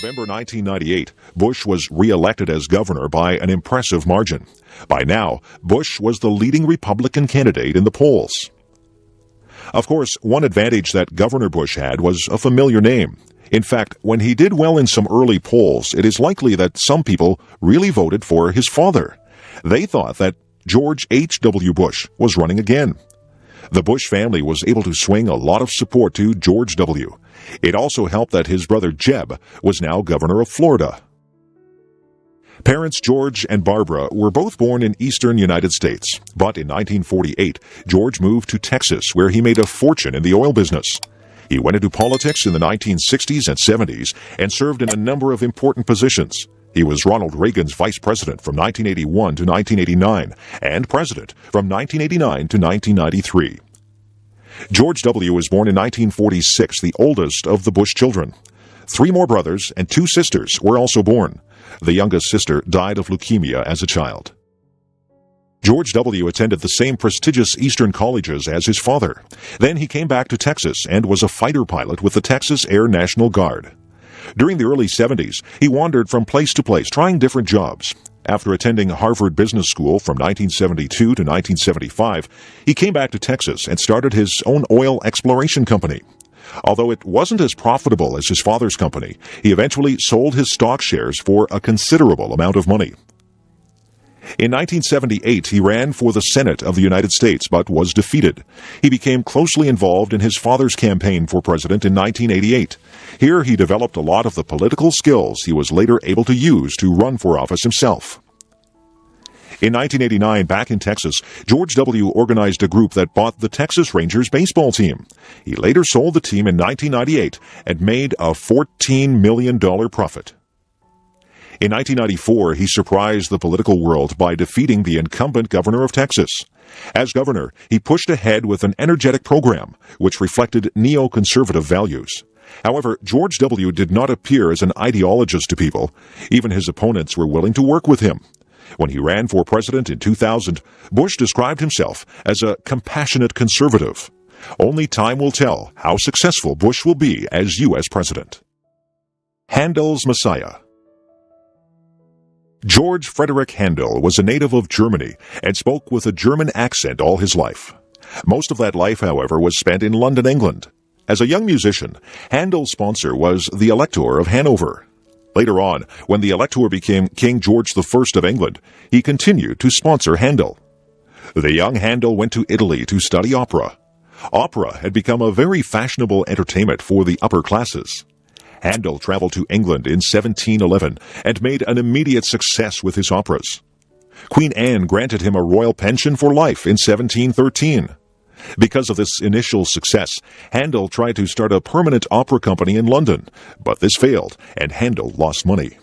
November 1998, Bush was re-elected as governor by an impressive margin. By now, Bush was the leading Republican candidate in the polls. Of course, one advantage that Governor Bush had was a familiar name. In fact, when he did well in some early polls, it is likely that some people really voted for his father. They thought that George H.W. Bush was running again. The Bush family was able to swing a lot of support to George W. It also helped that his brother Jeb was now governor of Florida. Parents George and Barbara were both born in eastern United States, but in 1948, George moved to Texas, where he made a fortune in the oil business. He went into politics in the 1960s and 70s and served in a number of important positions. He was Ronald Reagan's vice president from 1981 to 1989 and president from 1989 to 1993. George W. was born in 1946, the oldest of the Bush children. 3 more brothers and 2 sisters were also born. The youngest sister died of leukemia as a child. George W. attended the same prestigious Eastern colleges as his father. Then he came back to Texas and was a fighter pilot with the Texas Air National Guard. During the early 70s, he wandered from place to place, trying different jobs. After attending Harvard Business School from 1972 to 1975, he came back to Texas and started his own oil exploration company. Although it wasn't as profitable as his father's company, he eventually sold his stock shares for a considerable amount of money. In 1978, he ran for the Senate of the United States, but was defeated. He became closely involved in his father's campaign for president in 1988. Here, he developed a lot of the political skills he was later able to use to run for office himself. In 1989, back in Texas, George W. organized a group that bought the Texas Rangers baseball team. He later sold the team in 1998 and made a $14 million profit. In 1994, he surprised the political world by defeating the incumbent governor of Texas. As governor, he pushed ahead with an energetic program, which reflected neoconservative values. However, George W. did not appear as an ideologist to people. Even his opponents were willing to work with him. When he ran for president in 2000, Bush described himself as a compassionate conservative. Only time will tell how successful Bush will be as U.S. president. Handel's Messiah. George Frederick Handel was a native of Germany and spoke with a German accent all his life. Most of that life, however, was spent in London, England. As a young musician, Handel's sponsor was the Elector of Hanover. Later on, when the Elector became King George I of England, he continued to sponsor Handel. The young Handel went to Italy to study opera. Opera had become a very fashionable entertainment for the upper classes. Handel traveled to England in 1711 and made an immediate success with his operas. Queen Anne granted him a royal pension for life in 1713. Because of this initial success, Handel tried to start a permanent opera company in London, but this failed, and Handel lost money.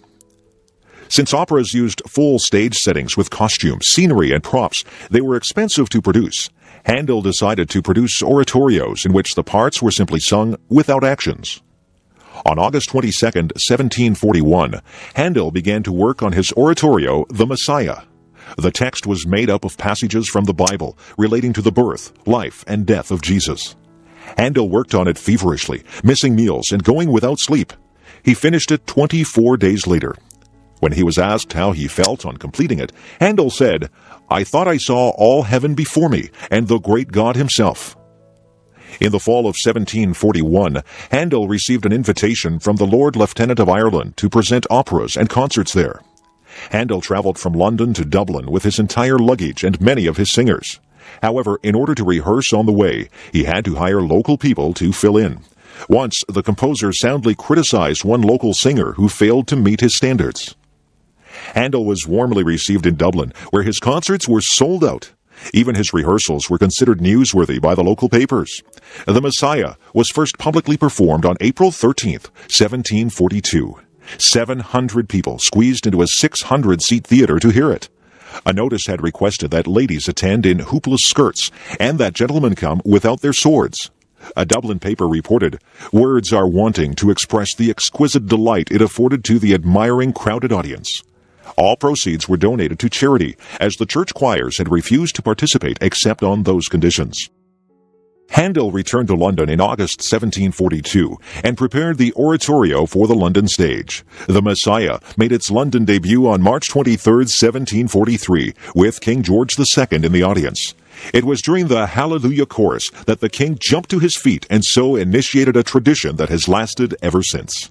Since operas used full stage settings with costumes, scenery, and props, they were expensive to produce. Handel decided to produce oratorios in which the parts were simply sung without actions. On August 22, 1741, Handel began to work on his oratorio, The Messiah. The text was made up of passages from the Bible relating to the birth, life, and death of Jesus. Handel worked on it feverishly, missing meals and going without sleep. He finished it 24 days later. When he was asked how he felt on completing it, Handel said, "I thought I saw all heaven before me and the great God himself." In the fall of 1741, Handel received an invitation from the Lord Lieutenant of Ireland to present operas and concerts there. Handel traveled from London to Dublin with his entire luggage and many of his singers. However, in order to rehearse on the way, he had to hire local people to fill in. Once, the composer soundly criticized one local singer who failed to meet his standards. Handel was warmly received in Dublin, where his concerts were sold out. Even his rehearsals were considered newsworthy by the local papers. The Messiah was first publicly performed on April 13, 1742. 700 people squeezed into a 600-seat theater to hear it. A notice had requested that ladies attend in hoopless skirts and that gentlemen come without their swords. A Dublin paper reported, "Words are wanting to express the exquisite delight it afforded to the admiring crowded audience." All proceeds were donated to charity, as the church choirs had refused to participate except on those conditions. Handel returned to London in August 1742 and prepared the oratorio for the London stage. The Messiah made its London debut on March 23, 1743, with King George II in the audience. It was during the Hallelujah chorus that the king jumped to his feet and so initiated a tradition that has lasted ever since.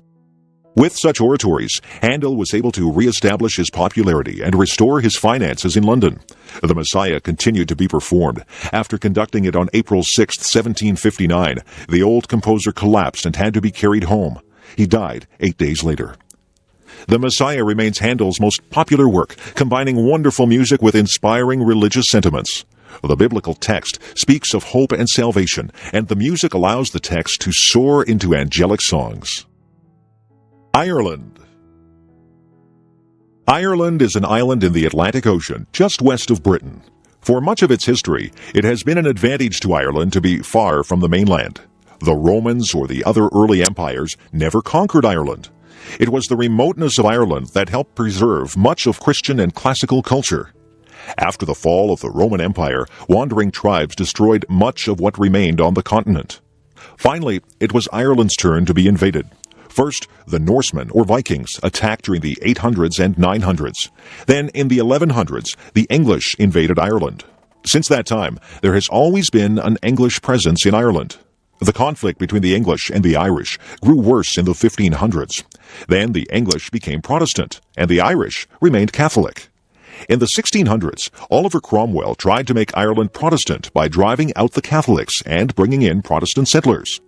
With such oratories, Handel was able to re-establish his popularity and restore his finances in London. The Messiah continued to be performed. After conducting it on April 6, 1759, the old composer collapsed and had to be carried home. He died 8 days later. The Messiah remains Handel's most popular work, combining wonderful music with inspiring religious sentiments. The biblical text speaks of hope and salvation, and the music allows the text to soar into angelic songs. Ireland. Ireland is an island in the Atlantic Ocean, just west of Britain. For much of its history, it has been an advantage to Ireland to be far from the mainland. The Romans or the other early empires never conquered Ireland. It was the remoteness of Ireland that helped preserve much of Christian and classical culture. After the fall of the Roman Empire, wandering tribes destroyed much of what remained on the continent. Finally, it was Ireland's turn to be invaded. First, the Norsemen, or Vikings, attacked during the 800s and 900s. Then, in the 1100s, the English invaded Ireland. Since that time, there has always been an English presence in Ireland. The conflict between the English and the Irish grew worse in the 1500s. Then the English became Protestant, and the Irish remained Catholic. In the 1600s, Oliver Cromwell tried to make Ireland Protestant by driving out the Catholics and bringing in Protestant settlers.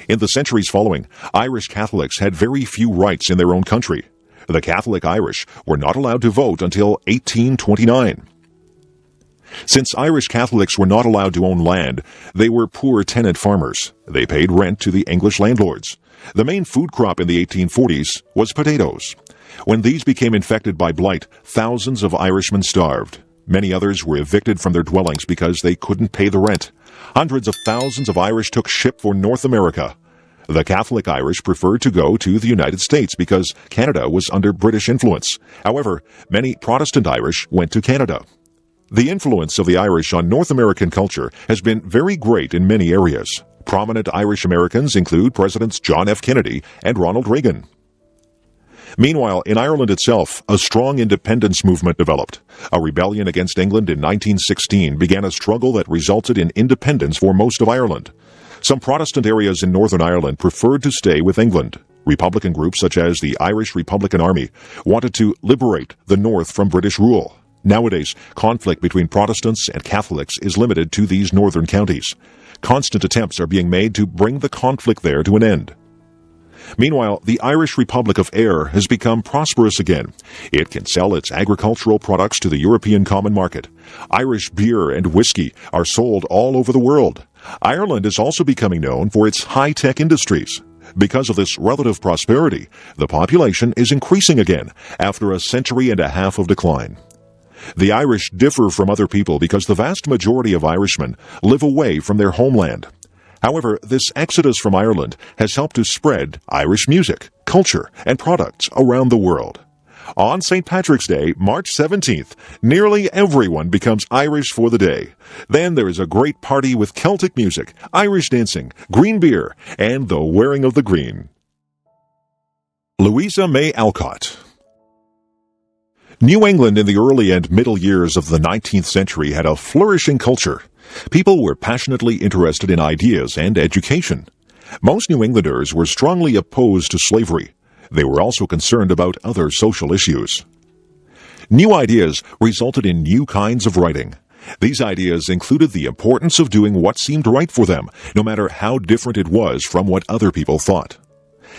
In the centuries following, Irish Catholics had very few rights in their own country. The Catholic Irish were not allowed to vote until 1829. Since Irish Catholics were not allowed to own land, they were poor tenant farmers. They paid rent to the English landlords. The main food crop in the 1840s was potatoes. When these became infected by blight, thousands of Irishmen starved. Many others were evicted from their dwellings because they couldn't pay the rent. Hundreds of thousands of Irish took ship for North America. The Catholic Irish preferred to go to the United States because Canada was under British influence. However, many Protestant Irish went to Canada. The influence of the Irish on North American culture has been very great in many areas. Prominent Irish Americans include Presidents John F. Kennedy and Ronald Reagan. Meanwhile, in Ireland itself, a strong independence movement developed. A rebellion against England in 1916 began a struggle that resulted in independence for most of Ireland. Some Protestant areas in Northern Ireland preferred to stay with England. Republican groups such as the Irish Republican Army wanted to liberate the North from British rule. Nowadays, conflict between Protestants and Catholics is limited to these northern counties. Constant attempts are being made to bring the conflict there to an end. Meanwhile, the Irish Republic of Ayr has become prosperous again. It can sell its agricultural products to the European common market. Irish beer and whiskey are sold all over the world. Ireland is also becoming known for its high-tech industries. Because of this relative prosperity, the population is increasing again after a century and a half of decline. The Irish differ from other people because the vast majority of Irishmen live away from their homeland. However, this exodus from Ireland has helped to spread Irish music, culture, and products around the world. On St. Patrick's Day, March 17th, nearly everyone becomes Irish for the day. Then there is a great party with Celtic music, Irish dancing, green beer, and the wearing of the green. Louisa May Alcott. New England in the early and middle years of the 19th century had a flourishing culture. People were passionately interested in ideas and education. Most New Englanders were strongly opposed to slavery. They were also concerned about other social issues. New ideas resulted in new kinds of writing. These ideas included the importance of doing what seemed right for them, no matter how different it was from what other people thought.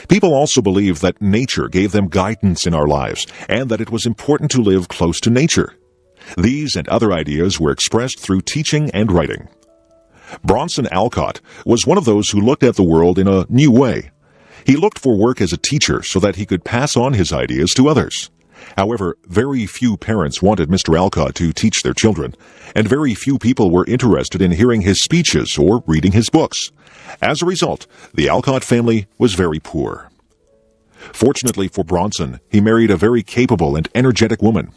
People also believed that nature gave them guidance in our lives, and that it was important to live close to nature. These and other ideas were expressed through teaching and writing. Bronson Alcott was one of those who looked at the world in a new way. He looked for work as a teacher so that he could pass on his ideas to others. However, very few parents wanted Mr. Alcott to teach their children, and very few people were interested in hearing his speeches or reading his books. As a result, the Alcott family was very poor. Fortunately for Bronson, he married a very capable and energetic woman.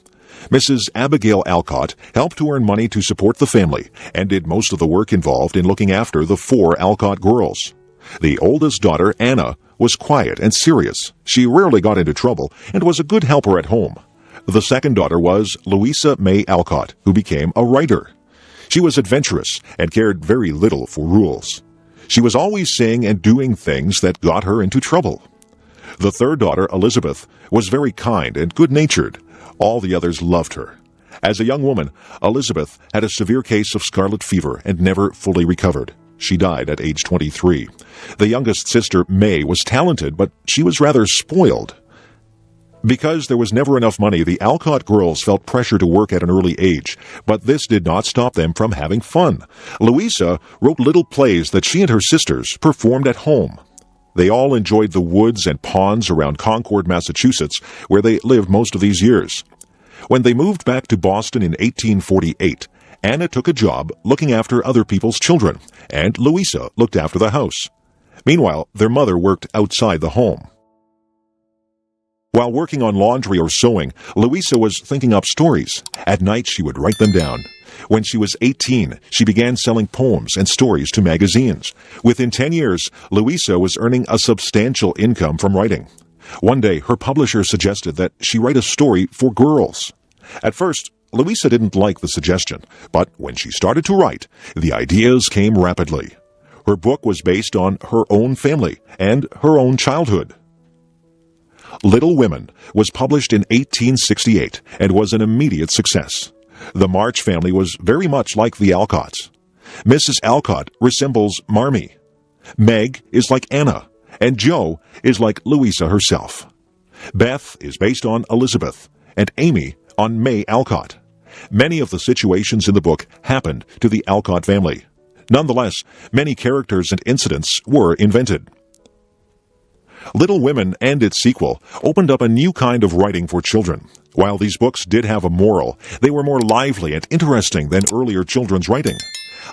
Mrs. Abigail Alcott helped to earn money to support the family and did most of the work involved in looking after the 4 Alcott girls. The oldest daughter, Anna, was quiet and serious. She rarely got into trouble and was a good helper at home. The second daughter was Louisa May Alcott, who became a writer. She was adventurous and cared very little for rules. She was always saying and doing things that got her into trouble. The third daughter, Elizabeth, was very kind and good-natured. All the others loved her. As a young woman, Elizabeth had a severe case of scarlet fever and never fully recovered. She died at age 23. The youngest sister, May, was talented, but she was rather spoiled. Because there was never enough money, the Alcott girls felt pressure to work at an early age, but this did not stop them from having fun. Louisa wrote little plays that she and her sisters performed at home. They all enjoyed the woods and ponds around Concord, Massachusetts, where they lived most of these years. When they moved back to Boston in 1848, Anna took a job looking after other people's children, and Louisa looked after the house. Meanwhile, their mother worked outside the home. While working on laundry or sewing, Louisa was thinking up stories. At night, she would write them down. When she was 18, she began selling poems and stories to magazines. Within 10 years, Louisa was earning a substantial income from writing. One day, her publisher suggested that she write a story for girls. At first, Louisa didn't like the suggestion, but when she started to write, the ideas came rapidly. Her book was based on her own family and her own childhood. Little Women was published in 1868 and was an immediate success. The March family was very much like the Alcotts. Mrs. Alcott resembles Marmee. Meg is like Anna, and Jo is like Louisa herself. Beth is based on Elizabeth, and Amy on May Alcott. Many of the situations in the book happened to the Alcott family. Nonetheless, many characters and incidents were invented. Little Women and its sequel opened up a new kind of writing for children. While these books did have a moral, they were more lively and interesting than earlier children's writing.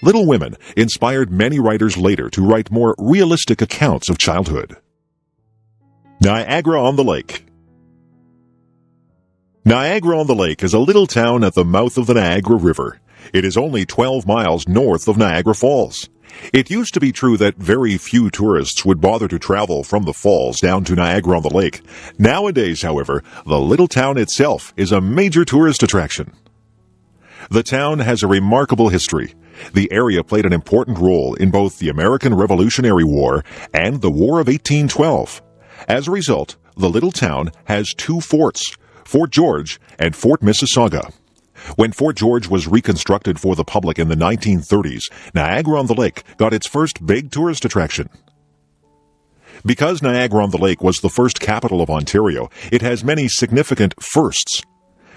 Little Women inspired many writers later to write more realistic accounts of childhood. Niagara-on-the-Lake. Niagara-on-the-Lake is a little town at the mouth of the Niagara River. It is only 12 miles north of Niagara Falls. It used to be true that very few tourists would bother to travel from the falls down to Niagara-on-the-Lake. Nowadays, however, the little town itself is a major tourist attraction. The town has a remarkable history. The area played an important role in both the American Revolutionary War and the War of 1812. As a result, the little town has 2 forts, Fort George and Fort Mississauga. When Fort George was reconstructed for the public in the 1930s, Niagara-on-the-Lake got its first big tourist attraction. Because Niagara-on-the-Lake was the first capital of Ontario, it has many significant firsts.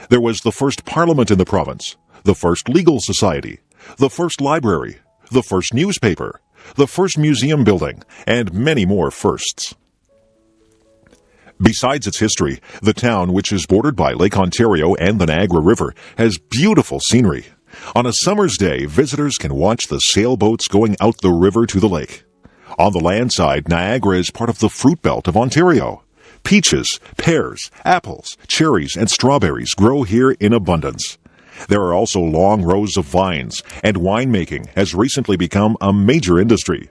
There was the first parliament in the province, the first legal society, the first library, the first newspaper, the first museum building, and many more firsts. Besides its history, the town, which is bordered by Lake Ontario and the Niagara River, has beautiful scenery. On a summer's day, visitors can watch the sailboats going out the river to the lake. On the land side, Niagara is part of the fruit belt of Ontario. Peaches, pears, apples, cherries, and strawberries grow here in abundance. There are also long rows of vines, and winemaking has recently become a major industry.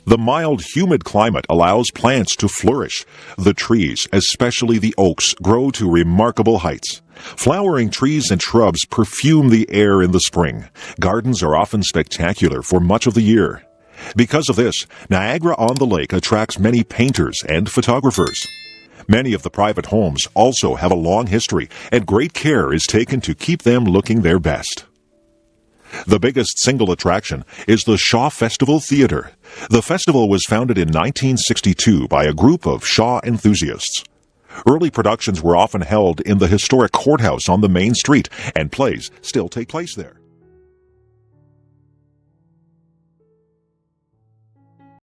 The mild, humid climate allows plants to flourish. The trees, especially the oaks, grow to remarkable heights. Flowering trees and shrubs perfume the air in the spring. Gardens are often spectacular for much of the year. Because of this, Niagara-on-the-Lake attracts many painters and photographers. Many of the private homes also have a long history, and great care is taken to keep them looking their best. The biggest single attraction is the Shaw Festival Theatre. The festival was founded in 1962 by a group of Shaw enthusiasts. Early productions were often held in the historic courthouse on the main street, and plays still take place there.